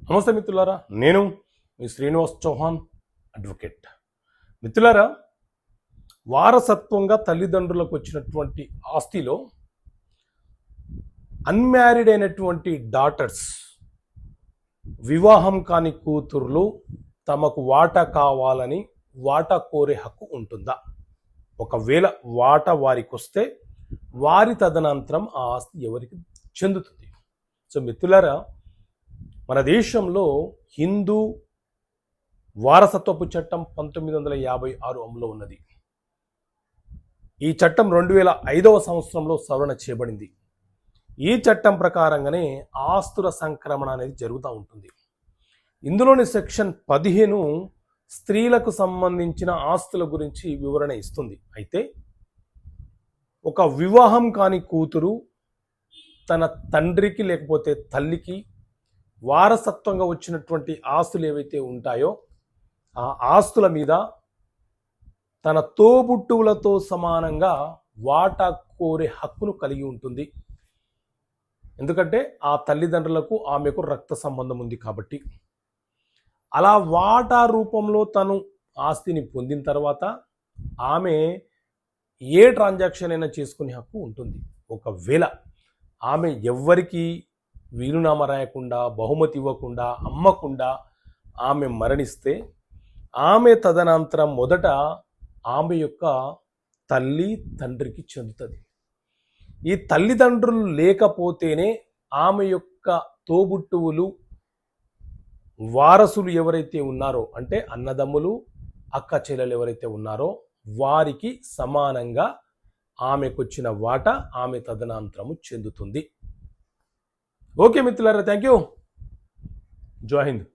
నమస్తే మిత్రులారా, నేను మీ శ్రీనివాస్ చౌహాన్ అడ్వకేట్. మిత్రులారా, వారసత్వంగా తల్లిదండ్రులకు వచ్చినటువంటి ఆస్తిలో అన్మ్యారీడ్ అయినటువంటి డాటర్స్, వివాహం కాని కూతుర్లు తమకు వాటా కావాలని వాటా కోరే హక్కు ఉంటుందా? ఒకవేళ వాటా వారికి వస్తే వారి తదనంతరం ఆ ఆస్తి ఎవరికి చెందుతుంది? సో మిత్రులారా, మన దేశంలో హిందూ వారసత్వపు చట్టం 1956 అమలులో ఉన్నది. ఈ చట్టం 2005వ సంవత్సరంలో సవరణ చేయబడింది. ఈ చట్టం ప్రకారంగానే ఆస్తుల సంక్రమణ అనేది జరుగుతూ ఉంటుంది. ఇందులోని సెక్షన్ 15 స్త్రీలకు సంబంధించిన ఆస్తుల గురించి వివరణ ఇస్తుంది. అయితే ఒక వివాహం కాని కూతురు తన తండ్రికి లేకపోతే తల్లికి వారసత్వంగా వచ్చినటువంటి ఆస్తులు ఏవైతే ఉంటాయో ఆ ఆస్తుల మీద తన తోబుట్టువులతో సమానంగా వాటా కోరే హక్కును కలిగి ఉంటుంది. ఎందుకంటే ఆ తల్లిదండ్రులకు ఆమెకు రక్త సంబంధం ఉంది కాబట్టి. అలా వాటా రూపంలో తను ఆస్తిని పొందిన తర్వాత ఆమె ఏ ట్రాన్సాక్షన్ అయినా చేసుకునే హక్కు ఉంటుంది. ఒకవేళ ఆమె ఎవ్వరికి వీలునామా రాయకుండా, బహుమతి ఇవ్వకుండా, అమ్మకుండా ఆమె మరణిస్తే ఆమె తదనంతరం మొదట ఆమె యొక్క తల్లి తండ్రికి చెందుతుంది. ఈ తల్లిదండ్రులు లేకపోతేనే ఆమె యొక్క తోబుట్టువులు, వారసులు ఎవరైతే ఉన్నారో, అంటే అన్నదమ్ములు, అక్క చెల్లెలు ఎవరైతే ఉన్నారో వారికి సమానంగా ఆమెకు వచ్చిన వాటా ఆమె తదనంతరము చెందుతుంది. ఓకే మిత్రులారా, థ్యాంక్ యూ. జై హింద్.